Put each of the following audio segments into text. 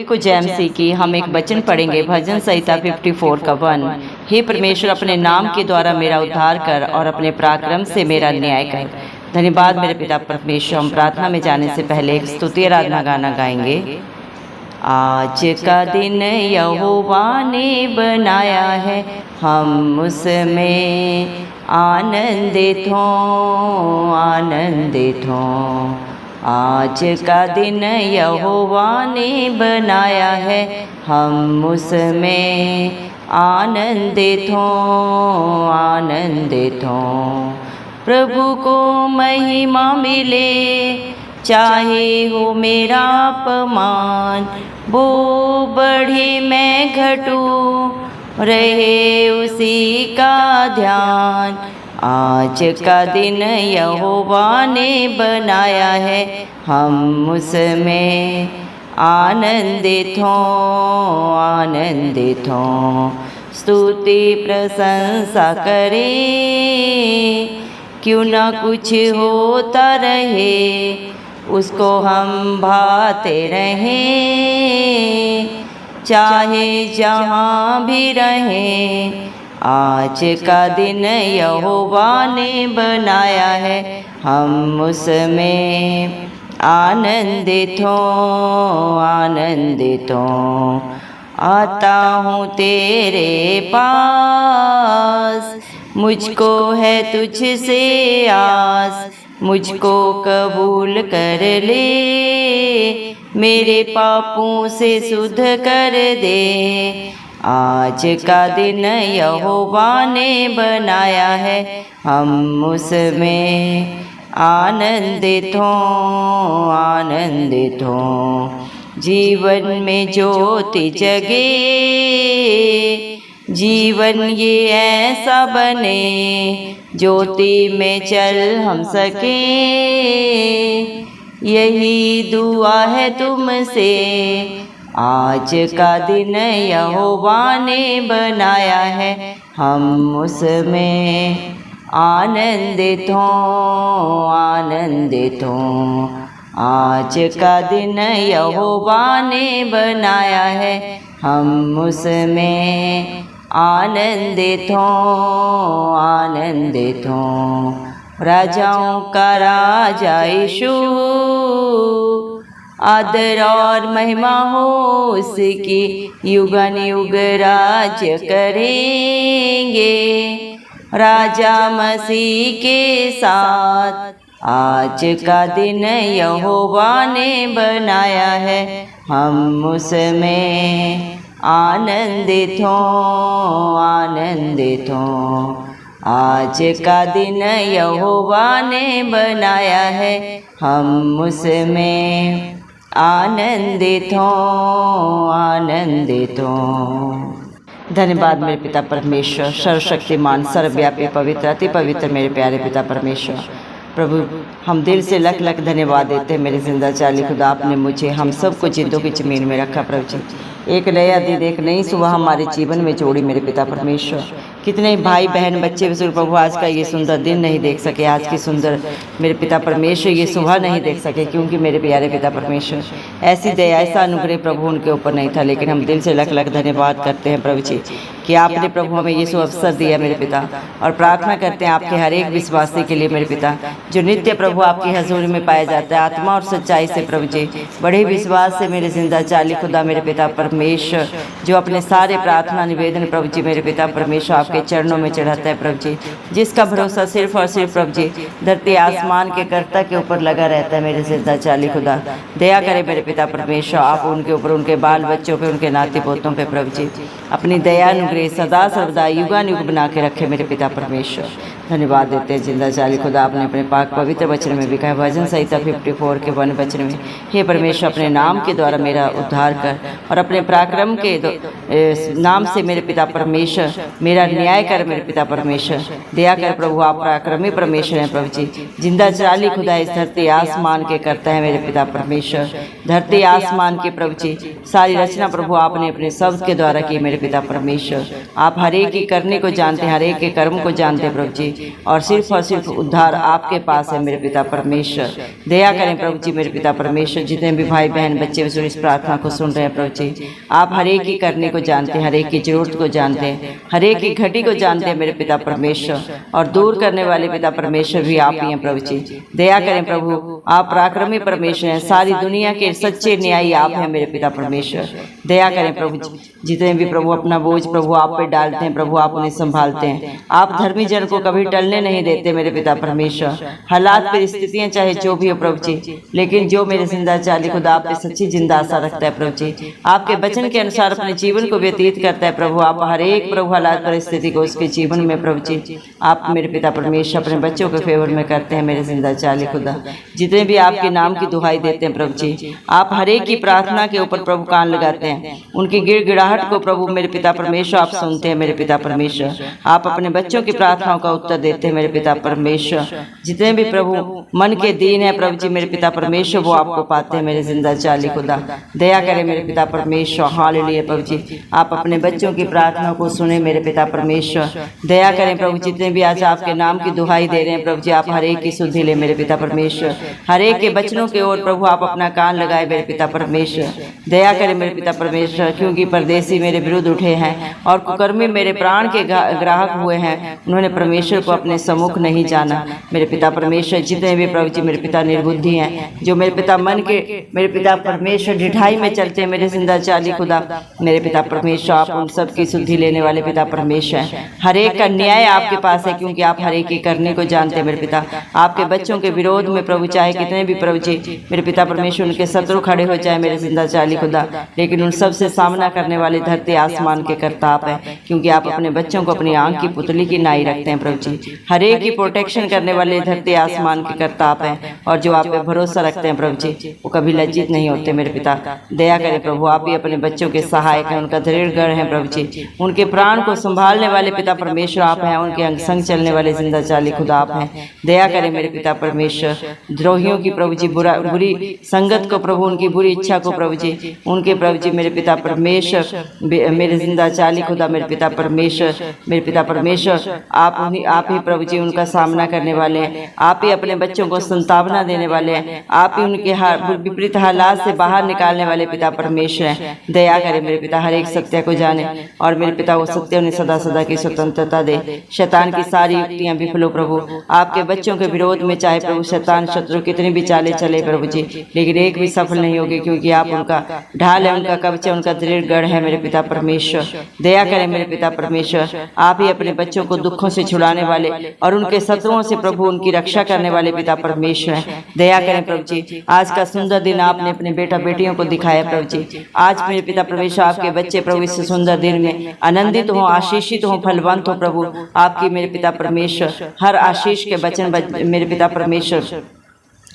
को जैमसी की हम एक वचन पढ़ेंगे भजन संहिता 54 का 1। हे परमेश्वर, अपने नाम के द्वारा मेरा उद्धार कर और अपने पराक्रम से मेरा न्याय कर। धन्यवाद मेरे पिता परमेश्वर। हम प्रार्थना में जाने से पहले एक स्तुति आराधना गाना गाएंगे। आज का दिन यहोवा ने बनाया है, हम उसमें आनंदित हों, आनंदित हों। आज का दिन यहोवा ने बनाया है, हम उसमें आनंदित हों, आनंदित हों। प्रभु को महिमा मिले, चाहे हो मेरा अपमान, वो बढ़े मैं घटूं, रहे उसी का ध्यान। आज का दिन यहोवा ने बनाया है, हम उसमें आनंदित हों, आनंदित हों। स्तुति प्रशंसा करें, क्यों ना कुछ होता रहे, उसको हम भाते रहें, चाहे जहाँ भी रहें। आज का दिन यहोवा ने बनाया है, हम उसमें आनंदित हों, आनंदित हों। आता हूँ तेरे पास, मुझको है तुझसे आस, मुझको कबूल कर ले, मेरे पापों से शुद्ध कर दे। आज का दिन यहोवा ने बनाया है, हम उसमें आनंदित हों, आनंदित हों। जीवन में ज्योति जगे, जीवन ये ऐसा बने, ज्योति में चल हम सके, यही दुआ है तुमसे। आज का दिन यहोवा ने बनाया है, हम उसमें आनंदित हों, आनंदित हों। आज का दिन यहोवा ने बनाया है, हम उसमें आनंदित हों, आनंदित हों। राजाओं का राजा यीशु, आदर और महिमा हो उसकी, युगन युग राज्य करेंगे राजा मसीह के साथ। आज का दिन यहोवा ने बनाया है, हम उसमें आनंदित हों, आनंदित हों। आज का दिन यहोवा ने बनाया है, हम उसमें आनंदित हों, आनंदित हों। धन्यवाद मेरे पिता परमेश्वर, सर्वशक्तिमान, सर्वव्यापी, पवित्र, अति पवित्र मेरे प्यारे पिता परमेश्वर। प्रभु, हम दिल से लख लख धन्यवाद देते हैं मेरे जिंदा चाली खुदा। आपने मुझे, हम सबको जिंदों की ज़मीन में रखा प्रभु जी। एक नया दिन, एक नई सुबह हमारे जीवन में जोड़ी मेरे पिता परमेश्वर। कितने भाई बहन बच्चे विशुद्ध प्रभु आज का ये सुंदर दिन नहीं देख सके, आज की सुंदर मेरे पिता परमेश्वर ये सुबह नहीं देख सके, क्योंकि मेरे प्यारे पिता परमेश्वर ऐसी दया, ऐसा अनुग्रह प्रभु उनके ऊपर नहीं था। लेकिन हम दिल से लख लख धन्यवाद करते हैं प्रभु जी कि आपने प्रभु हमें ये अवसर दिया मेरे पिता। और प्रार्थना करते हैं आपके हर एक विश्वासी के लिए मेरे पिता, जो नित्य प्रभु आपकी हजूरी में पाया जाता है, आत्मा और सच्चाई से प्रभु जी, बड़े विश्वास से मेरे जिंदा चाली खुदा मेरे पिता परमेश्वर, जो अपने सारे प्रार्थना निवेदन प्रभु जी मेरे पिता परमेश्वर आपके चरणों में चढ़ाता है प्रभु जी, जिसका भरोसा सिर्फ और सिर्फ प्रभु जी धरती आसमान के कर्ता के ऊपर लगा रहता है मेरे जिंदा चाली खुदा। दया करे मेरे पिता परमेश्वर, आप उनके ऊपर, उनके बाल बच्चों पे, उनके नाती पोतों पे प्रभु जी अपनी दया अनुग्रह सदा सर्वदा युगान युग बना के रखे मेरे पिता परमेश्वर। धन्यवाद देते हैं जिंदा चाली खुदा। आपने अपने पाक पवित्र वचन में भी कहा, भजन संहिता 54 के 1 वचन में, हे परमेश्वर, अपने नाम के द्वारा मेरा उद्धार कर और अपने पराक्रम के नाम से मेरे पिता परमेश्वर मेरा न्याय कर मेरे पिता परमेश्वर। दया कर प्रभु, आप पराक्रमी परमेश्वर हैं प्रभु जी, जिंदा चाली खुदा इस धरती आसमान के करता है मेरे पिता परमेश्वर। धरती आसमान के प्रभु जी, सारी रचना प्रभु आपने अपने शब्द के द्वारा की मेरे पिता परमेश्वर। आप हर एक की करने को जानते हैं, हर एक के कर्म को जानते हैं प्रभु जी, और सिर्फ उद्धार आपके पास है मेरे पिता परमेश्वर। दया करें प्रभु जी मेरे पिता परमेश्वर, जितने भी भाई बहन बच्चे इस प्रार्थना को सुन रहे हैं प्रभु जी, आप हर एक की करने को जानते हैं, हर एक की जरूरत को जानते हैं, हर एक की घटी को जानते हैं मेरे पिता परमेश्वर, और दूर करने वाले पिता परमेश्वर भी आप ही हैं प्रभु जी। दया करें प्रभु, आप पराक्रमी परमेश्वर हैं, सारी दुनिया के सच्चे न्यायी आप हैं मेरे पिता परमेश्वर। दया करें प्रभु, जितने भी प्रभु अपना बोझ प्रभु आप पे डालते हैं प्रभु, आप उन्हें संभालते हैं। आप धर्मी जन को कभी टलने नहीं देते मेरे पिता परमेश्वर। हालात परिस्थितियां चाहे जो भी हो प्रभु जी, लेकिन जो मेरे जिंदा चाली खुदा आप पे सच्ची जिंदा आशा रखता है प्रभु जी, आपके वचन के अनुसार अपने जीवन को व्यतीत करता है प्रभु, आप हर एक प्रभु हालात परिस्थिति को उसके जीवन में प्रभु जी आप मेरे पिता परमेश्वर अपने बच्चों के फेवर में करते हैं मेरे जिंदा चाली खुदा। जितने भी आपके नाम की दुहाई देते हैं प्रभु जी, आप हर एक की प्रार्थना के ऊपर प्रभु कान लगाते हैं, उनकी गिड़गिड़ाहट को प्रभु मेरे पिता परमेश्वर आप सुनते हैं मेरे पिता परमेश्वर। आप अपने बच्चों की प्रार्थनाओं का उत्तर देते हैं मेरे पिता परमेश्वर। जितने भी प्रभु मन के दीन है प्रभु जी मेरे पिता परमेश्वर, वो आपको पाते हैं मेरे जिंदा चाली खुदा। दया करें मेरे पिता परमेश्वर, हालेलुया प्रभु जी, आप अपने बच्चों की प्रार्थना को सुने मेरे पिता परमेश्वर। दया करें प्रभु, जितने भी आज आपके नाम की दुहाई दे रहे हैं प्रभु जी, आप हर एक की सुधि ले मेरे पिता परमेश्वर, हर एक के बचनों के ओर प्रभु आप अपना कान लगाए मेरे पिता परमेश्वर। दया करें मेरे पिता परमेश्वर, क्योंकि परदेसी मेरे विरुद्ध उठे हैं और कुकर्मी मेरे प्राण के ग्राहक हुए हैं, उन्होंने परमेश्वर को अपने सम्मुख नहीं जाना मेरे पिता परमेश्वर। जितने भी प्रभु जी मेरे पिता निर्बुद्धि हैं, जो मेरे पिता मन के मेरे पिता परमेश्वर ढिठाई में चलते हैं मेरे जिंदा चाली खुदा, मेरे पिता परमेश्वर आप उन सब की शुद्धि लेने वाले पिता परमेश्वर हैं। हर एक का न्याय आपके पास है, क्योंकि आप हर एक के करने को जानते हैं मेरे पिता। आपके बच्चों के विरोध में प्रभु चाहे कितने भी प्रभु जी मेरे पिता परमेश्वर उनके शत्रु खड़े हो जाए मेरे जिंदा चाली खुदा, लेकिन उन सब से सामना करने वाले धरती आसमान के कर्ता आप हैं, क्योंकि आप अपने बच्चों को अपनी आंख की पुतली की नाई रखते हैं प्रभु जी। हर एक की प्रोटेक्शन करने वाले धरती आसमान के कर्ता आप हैं, और जो आप पे भरोसा रखते हैं प्रभु जी वो कभी लज्जित नहीं होते मेरे पिता। दया करें प्रभु, आप ही अपने बच्चों के सहायक हैं, उनका दृढ़ गढ़ है प्रभु जी, उनके प्राण को संभालने वाले पिता परमेश्वर आप हैं, उनके अंग संग चलने वाले जिंदा चाली खुदा आप हैं। दया करें मेरे पिता परमेश्वर, द्रोहियों की प्रभु जी बुरी संगत को प्रभु, उनकी बुरी इच्छा को प्रभु जी, उनके प्रभु जी मेरे पिता परमेश्वर मेरे जिंदा चाली खुदा मेरे पिता परमेश्वर, मेरे पिता परमेश्वर आप ही प्रभु जी उनका सामना करने वाले हैं, आप ही अपने बच्चों को संतावना देने वाले हैं, आप ही उनके विपरीत हालात से बाहर निकालने वाले पिता परमेश्वर हैं। दया करें मेरे पिता, हर एक सत्य को जाने और मेरे पिता वो सत्य उन्हें सदा सदा की स्वतंत्रता दे। शैतान की सारी युक्तियां विफल हो प्रभु, आपके बच्चों के विरोध में चाहे प्रभु शैतान शत्रु कितनी भी चाले चले प्रभु जी, लेकिन एक भी सफल नहीं होगी, क्योंकि आप उनका ढाल है, उनका कवच है, उनका दृढ़ गढ़ है मेरे पिता परमेश्वर। दया करें मेरे पिता परमेश्वर, आप ही अपने बच्चों को दुखों से छुड़ाने वाले और उनके शत्रुओं से प्रभु उनकी रक्षा करने वाले पिता परमेश्वर हैं। दया करें प्रभु जी, आज का सुंदर दिन आपने अपने बेटा बेटियों को दिखाया प्रभु जी। आज मेरे पिता परमेश्वर आपके बच्चे प्रभु इस सुंदर दिन में आनंदित हो, आशीषित हो, फलवंत हो प्रभु। आपकी मेरे पिता परमेश्वर हर आशीष के वचन मेरे पिता परमेश्वर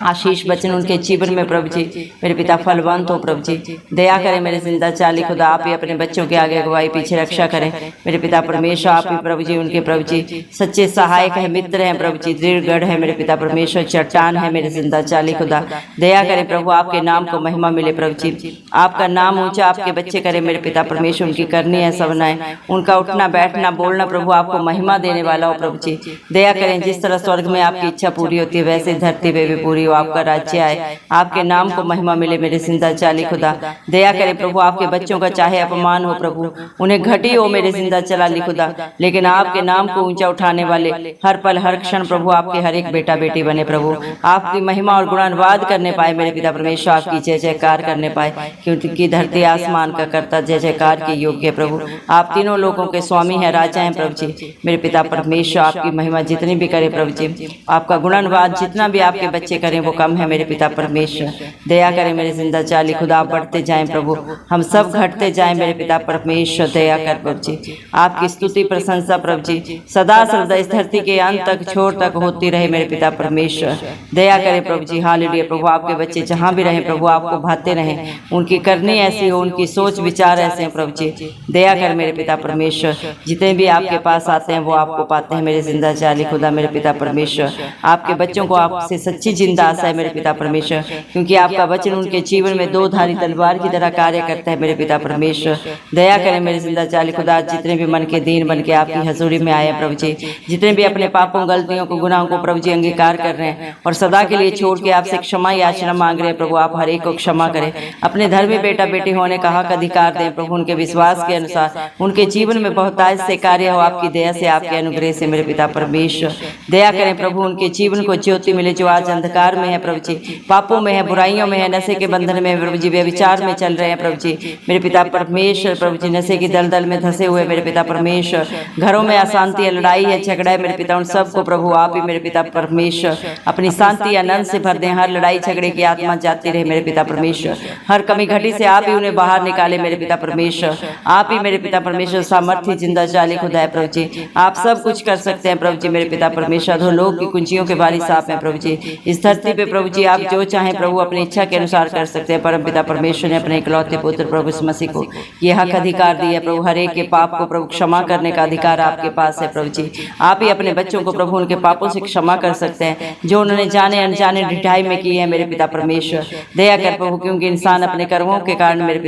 आशीष वचन उनके जीवन में प्रभु जी मेरे पिता फलवंत हो प्रभु जी। दया करें मेरे जिंदा चाली खुदा, आप ही अपने बच्चों के आगे अगुवाई पीछे रक्षा करें मेरे पिता परमेश्वर। आप ही प्रभु जी उनके प्रभु जी सच्चे सहायक है, मित्र हैं प्रभु जी, दृढ़ गढ़ है मेरे पिता परमेश्वर, चट्टान है मेरे जिंदा चाली खुदा। दया करें प्रभु, आपके नाम को महिमा मिले प्रभु जी, आपका नाम ऊंचा आपके बच्चे करें मेरे पिता परमेश्वर। उनकी करनी है सवनाएं, उनका उठना बैठना बोलना प्रभु आपको महिमा देने वाला हो प्रभु जी। दया करें, जिस तरह स्वर्ग में आपकी इच्छा पूरी होती है वैसे धरती पे भी पूरी, आपका राज्य आए, आपके नाम को महिमा मिले मेरे जिंदा चाली खुदा। दया करें प्रभु, आपके बच्चों का चाहे अपमान हो प्रभु, उन्हें घटी हो मेरे जिंदा चाली खुदा, लेकिन आपके नाम को ऊंचा उठाने वाले हर पल हर क्षण प्रभु आपके हर एक बेटा बेटी बने प्रभु, आपकी महिमा और गुणानुवाद करने पाए मेरे पिता परमेश्वर, आपकी जय जयकार करने पाए, क्योंकि धरती आसमान का कर्ता जय जयकार के योग्य प्रभु। आप तीनों लोगों के स्वामी हैं, राजा हैं प्रभु जी मेरे पिता परमेश्वर। आपकी महिमा जितनी भी करे प्रभु जी, आपका गुणानुवाद जितना भी आपके बच्चे करें वो कम है मेरे पिता परमेश्वर। दया करें मेरे जिंदा चाली खुदा, आप बढ़ते जाएं प्रभु, हम सब घटते जाएं मेरे पिता परमेश्वर। दया कर प्रभु जी, आपकी स्तुति प्रशंसा प्रभु जी सदा सर्वदा इस धरती के अंत तक छोर तक होती रहे मेरे पिता परमेश्वर। दया करें प्रभु जी, हालेलुया प्रभु। आपके बच्चे जहाँ भी रहें प्रभु आपको भाते रहें, उनकी करनी ऐसी हो, उनकी सोच विचार ऐसे हैं प्रभु जी। दया कर मेरे पिता परमेश्वर, जितने भी आपके पास आते हैं वो आपको पाते हैं मेरे जिंदा चाली खुदा मेरे पिता परमेश्वर। आपके बच्चों को आपसे सच्ची जिंदा आशा है मेरे पिता परमेश्वर, क्योंकि आपका वचन उनके जीवन में दो धारी तलवार की तरह कार्य करता है मेरे पिता परमेश्वर। दया करें मेरे जिंदा चाली खुदा, जितने भी मन के दीन बन के आपकी हजूरी में आए प्रभु जी, जितने भी अपने पापों गलतियों को गुनाहों को प्रभु जी अंगीकार कर रहे हैं और सदा के लिए छोड़ के आपसे क्षमा याचना मांग रहे हैं प्रभु, आप हर एक को क्षमा करें। अपने धर्मी बेटा बेटी होने का हक अधिकार दें प्रभु, उनके विश्वास के अनुसार उनके जीवन में बहुतायत से कार्य हो आपकी दया से, आपके अनुग्रह से मेरे पिता परमेश्वर। दया करें प्रभु, उनके जीवन को ज्योति मिले जो आज अंधकार में है प्रभु जी, पापों में है, बुराइयों में है, नशे के बंधन में प्रभु जी, व्यभिचार में चल रहे हैं प्रभु जी मेरे पिता परमेश्वर। प्रभु जी नशे की दलदल में धंसे हुए मेरे पिता परमेश्वर, घरों में अशांति है, लड़ाई है, झगड़ा है मेरे पिता, उन सबको प्रभु आप ही मेरे पिता परमेश्वर अपनी शांति आनंद से भर दें। हर लड़ाई झगड़े की आत्मा जाती रहे मेरे पिता परमेश्वर, हर कमी घटी से आप ही उन्हें बाहर निकाले मेरे पिता परमेश्वर। आप ही मेरे पिता परमेश्वर सामर्थ्य जिंदा चाली खुदा है प्रभु जी, आप सब कुछ कर सकते हैं प्रभु जी मेरे पिता परमेश्वर। दो लोग की कुंजियों के बारी साफ है प्रभु जी, इस धरती पे प्रभु जी आप जो चाहें प्रभु अपनी इच्छा के अनुसार कर सकते हैं। परम पिता परमेश्वर ने अपने इकलौते पुत्र प्रभु यीशु मसीह को ये हक अधिकार दिया प्रभु, हर एक के पाप को प्रभु क्षमा करने का अधिकार आपके पास है प्रभु जी। आप ही अपने बच्चों को प्रभु उनके पापों से क्षमा कर सकते हैं जो उन्होंने जाने अनजाने ढिठाई में की है मेरे पिता परमेश्वर। दया कर प्रभु, क्योंकि इंसान अपने कर्मों के कारण मेरे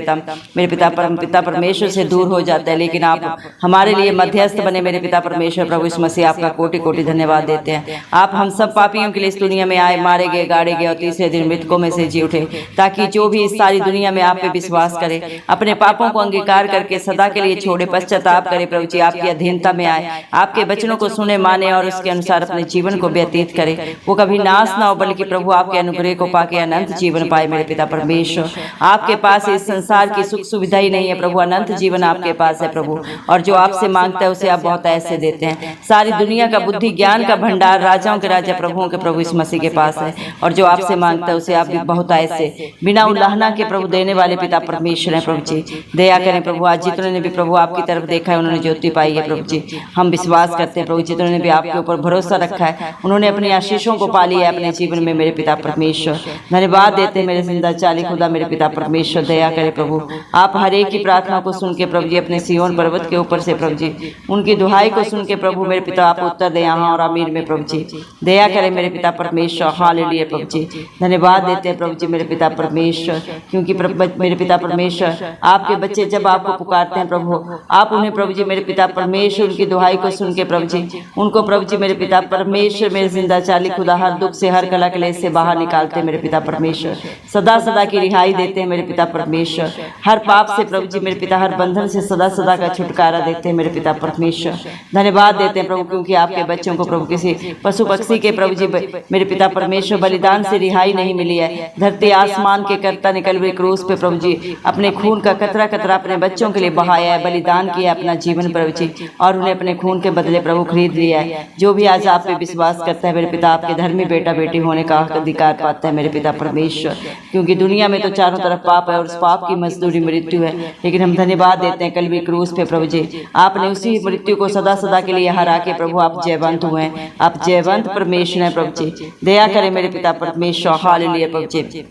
पिता परमेश्वर से दूर हो जाता है, लेकिन आप हमारे लिए मध्यस्थ बने मेरे पिता परमेश्वर। प्रभु इस मसीह आपका कोटि कोटि धन्यवाद देते हैं। आप हम सब पापियों के लिए इस दुनिया में आए, मारे गए, गाड़े गए और तीसरे दिन मृतकों में से जी उठे, ताकि जो भी इस सारी दुनिया में आप पे विश्वास करे, अपने पापों को अंगीकार करके सदा के लिए छोड़े, पश्चाताप करे प्रभु जी, आपकी अधीनता में आए, आपके वचनों को सुने, माने और उसके अनुसार अपने जीवन को व्यतीत करे। वो कभी नाश ना हो, बल्कि प्रभु आपके अनुग्रह को पाके अनंत जीवन पाए मेरे पिता परमेश्वर। आपके पास इस संसार की सुख सुविधा ही नहीं है प्रभु, अनंत जीवन आपके पास है प्रभु, और जो आपसे मांगता है उसे आप बहुत ऐसे देते हैं। सारी दुनिया का बुद्धि ज्ञान का भंडार राजाओं के राजा प्रभुओं के प्रभु इस मसीह के पास है, और जो आपसे मांगता है उसे आप भी बहुत ऐसे बिना उल्लाहना के प्रभु देने वाले पिता परमेश्वर है प्रभु जी। दया करें प्रभु, आज जितने ने भी प्रभु आपकी तरफ देखा है उन्होंने ज्योति पाई है प्रभु जी। हम विश्वास करते हैं प्रभु, जितने ने भी आपके ऊपर भरोसा रखा है उन्होंने अपनी आशीषों को पा लिया है अपने जीवन में मेरे पिता परमेश्वर। धन्यवाद देते हैं मेरे जिंदा चाली खुदा मेरे पिता परमेश्वर। दया करें प्रभु, आप हर एक की प्रार्थना को सुन के प्रभु जी अपने सिय्योन पर्वत के ऊपर से प्रभु जी उनकी दुहाई को सुन के प्रभु मेरे पिता आप उत्तर दें यहाँ और अमीर में प्रभु जी। दया करें मेरे पिता परमेश्वर, हालेलुया प्रभु जी। धन्यवाद देते हैं प्रभु जी मेरे पिता परमेश्वर, क्योंकि मेरे पिता परमेश्वर आपके बच्चे जब आपको पुकारते हैं प्रभु, आप उन्हें प्रभु जी मेरे पिता परमेश्वर उनकी दुहाई को सुन के प्रभु जी उनको प्रभु जी मेरे पिता परमेश्वर मेरे जिंदा चाली खुदा हर दुख से, हर कला क्लेश से बाहर निकालते हैं मेरे पिता परमेश्वर। सदा सदा की रिहाई देते हैं मेरे पिता परमेश्वर, हर पाप से प्रभु जी मेरे पिता, हर बंधन से सदा सदा का छुटकारा देते हैं मेरे पिता परमेश्वर। धन्यवाद देते हैं प्रभु, क्योंकि आपके बच्चों को प्रभु किसी पशु पक्षी के प्रभु जी मेरे पिता परमेश्वर बलिदान से रिहाई नहीं मिली है। धरती आसमान के कर्ता ने कलवरी क्रूस पे प्रभु जी अपने खून का कतरा कतरा अपने बच्चों के लिए बहाया है, बलिदान किया अपना जीवन प्रभु जी, और उन्हें अपने खून के बदले प्रभु खरीद लिया है। जो भी आज आप पे विश्वास करता है मेरे पिता, आपके धर्मी बेटा बेटी होने का अधिकार पाता है मेरे पिता परमेश्वर। क्योंकि दुनिया में तो चारों तरफ पाप है और उस पाप की मजदूरी मृत्यु है, लेकिन हम धन्यवाद देते हैं कलवरी क्रूस पे प्रभु जी आपने उसी मृत्यु को सदा सदा के लिए हरा के प्रभु आप जयवंत हुए हैं, आप जयवंत परमेश्वर हैं प्रभु जी। दया करें मेरे पिता परमेश्वर, हालेलुया प्रभु जी।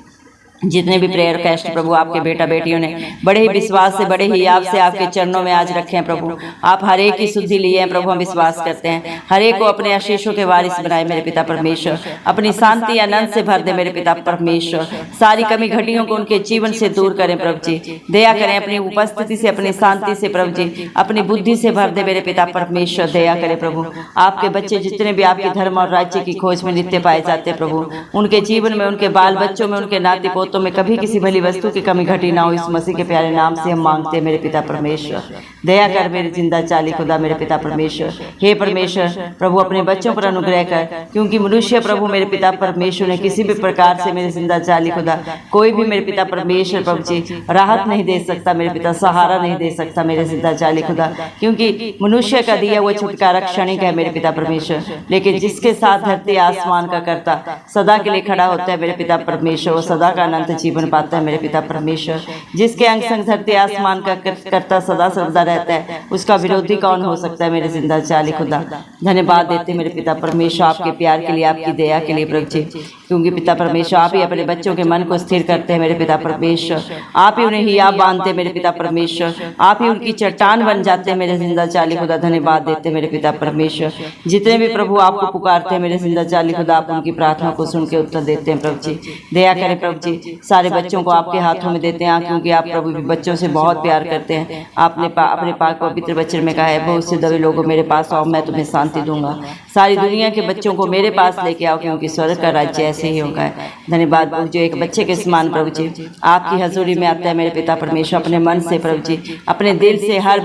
जितने भी प्रेयर कैस्ट प्रभु आपके बेटा बेटियों ने बड़े ही विश्वास से, बड़े ही याद से आपके चरणों में आज रखे हैं प्रभु, आप हर एक की शुद्धि लिए हैं प्रभु। हम विश्वास करते हैं हर एक को अपने आशीषों के वारिस बनाए मेरे पिता परमेश्वर, अपनी शांति आनंद से भर दे मेरे पिता परमेश्वर। सारी कमी घटियों को उनके जीवन से दूर करें प्रभु जी। दया करें अपनी उपस्थिति से, अपनी शांति से प्रभु जी, अपनी बुद्धि से भर दे मेरे पिता परमेश्वर। दया करें प्रभु, आपके बच्चे जितने भी आपके धर्म और राज्य की खोज में नित्य पाए जाते हैं प्रभु, उनके जीवन में, उनके बाल बच्चों में, उनके नाती पोतों में कभी किसी भली वस्तु की कमी घटी ना हो, इस मसीह के प्यारे नाम से हम मांगते हैं मेरे पिता परमेश्वर। दया कर मेरे जिंदा चाली खुदा मेरे पिता परमेश्वर। हे परमेश्वर प्रभु, अपने बच्चों पर अनुग्रह कर, क्योंकि मनुष्य प्रभु मेरे पिता परमेश्वर ने किसी भी प्रकार से मेरे जिंदा चाली खुदा कोई भी मेरे पिता परमेश्वर प्रभु जी राहत नहीं दे सकता मेरे पिता, सहारा नहीं दे सकता मेरे जिंदा चाली खुदा, क्योंकि मनुष्य का दिया हुआ छुटकारा क्षणिक है मेरे पिता परमेश्वर, लेकिन जिसके साथ धरती आसमान का करता सदा के लिए खड़ा होता है मेरे पिता परमेश्वर, वो सदा का अनंत जीवन पाता है मेरे पिता परमेश्वर। जिसके अंग संग धरती आसमान का करता सदा सर्वदा रहता है, उसका विरोधी कौन हो सकता है मेरे जिंदा चाली खुदा। धन्यवाद देते मेरे पिता परमेश्वर आपके प्यार के लिए, आपकी दया के लिए प्रभु जी, क्योंकि पिता परमेश्वर आप ही अपने बच्चों के मन को स्थिर करते हैं मेरे पिता परमेश्वर। आप ही उन्हें हिया बांधते मेरे पिता परमेश्वर, आप ही उनकी चट्टान बन जाते हैं मेरे जिंदा चाली खुदा। धन्यवाद देते मेरे पिता परमेश्वर। जितने भी प्रभु आपको पुकारते हैं मेरे जिंदा चाली खुदा, आप उनकी प्रार्थना को सुन के उत्तर देते हैं प्रभु जी। दया करें प्रभु जी, सारे बच्चों को आपके हाथों में देते हैं, क्योंकि आप प्रभु भी बच्चों से बहुत प्यार करते हैं। आपने अपने पाक पवित्र वचन में कहा है, बहुत से दबे लोगों मेरे पास आओ, मैं तुम्हें शांति दूंगा। सारी दुनिया के बच्चों को मेरे पास लेके आओ, क्योंकि स्वर्ग का राज्य ऐसे ही होगा। धन्यवाद प्रभु जो एक बच्चे के समान प्रभु जी आपकी हजूरी में आता है मेरे पिता परमेश्वर। अपने मन से प्रभु जी, अपने दिल से हर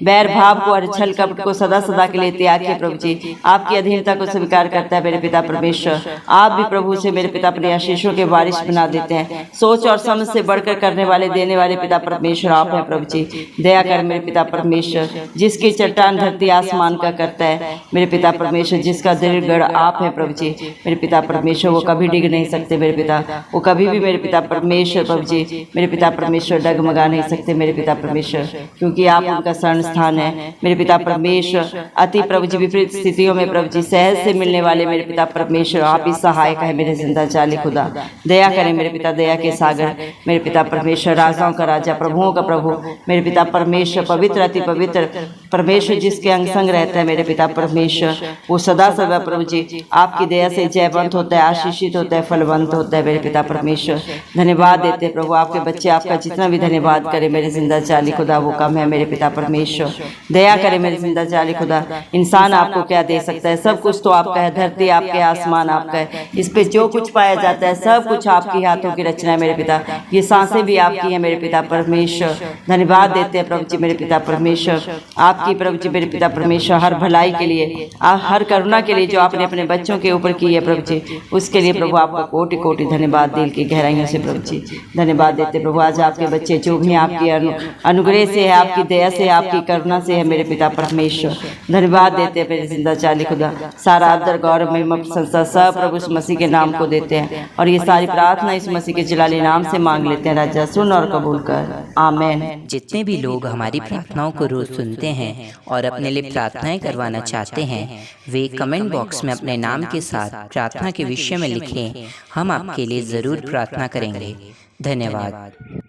बैर भाव को और छल कपट को सदा सदा के लिए त्याग किए प्रभु जी, आपकी अधीनता को स्वीकार करता है मेरे पिता परमेश्वर। आप भी प्रभु से मेरे पिता अपने आशीषों के बारिश बना देते हैं। सोच और समझ से बढ़कर करने वाले देने वाले पिता परमेश्वर आप हैं प्रभु जी। दया कर मेरे पिता परमेश्वर, जिसकी चट्टान धरती आसमान का करता है मेरे पिता परमेश्वर, जिसका दृढ़ गढ़ आप है प्रभु जी मेरे पिता परमेश्वर। वो कभी डिग नहीं सकते मेरे पिता, वो कभी भी मेरे पिता परमेश्वर प्रभु जी मेरे पिता परमेश्वर डगमगा नहीं सकते मेरे पिता परमेश्वर, क्योंकि आप उनका शरण स्थान है मेरे पिता परमेश्वर। अति प्रभु जी विपरीत स्थितियों में प्रभु जी सहज से मिलने वाले मेरे पिता परमेश्वर आप ही सहायक है मेरे जिंदा चाली खुदा। दया करें मेरे पिता, दया के सागर मेरे पिता परमेश्वर, राजाओं का राजा प्रभुओं का प्रभु मेरे पिता परमेश्वर, पवित्र अति पवित्र परमेश्वर, जिसके अंग संग रहता है मेरे पिता परमेश्वर, वो सदा सदा प्रभु जी आपकी दया से जयवंत होता है, आशीषित होता है, फलवंत होता है मेरे पिता परमेश्वर। धन्यवाद देते प्रभु, आपके बच्चे आपका जितना भी धन्यवाद करें मेरे जिंदा चाली खुदा वो कम है मेरे पिता परमेश्वर। दया करें मेरे जिंदा चाली खुदा। इंसान आपको क्या दे सकता है, सब कुछ तो आपका है, धरती आपके, आसमान आपका है, इस पे जो कुछ पाया जाता है सब कुछ आपकी हाथों की रचना है मेरे पिता। ये सांसें भी आपकी है मेरे पिता परमेश्वर। धन्यवाद देते हैं प्रभु जी मेरे पिता परमेश्वर, आपकी प्रभु जी मेरे पिता परमेश्वर हर भलाई के लिए, हर करुणा के लिए जो आपने अपने बच्चों के ऊपर की है प्रभु जी, उसके लिए प्रभु आपका कोटि कोटि धन्यवाद दिल की गहराइयों से प्रभु जी धन्यवाद देते प्रभु। आज आपके बच्चे जो भी आपकी अनुग्रह से है, आपकी दया से, आपकी करुणा से है मेरे पिता परमेश्वर। धन्यवाद देते हैं मेरे जिंदा चाली खुदा। सारा आदर गौरव महिमा प्रशंसा सब प्रभु इस मसीह के नाम को देते हैं, और ये सारी प्रार्थना इस मसीह के जलाली नाम से मांग लेते हैं राजा, सुन और कबूल कर, आमीन। जितने भी लोग हमारी प्रार्थनाओं को रोज सुनते हैं और अपने लिए प्रार्थनाएं करवाना चाहते हैं, वे कमेंट बॉक्स में अपने नाम के साथ प्रार्थना के विषय में लिखें। हम आपके लिए ज़रूर प्रार्थना करेंगे। धन्यवाद।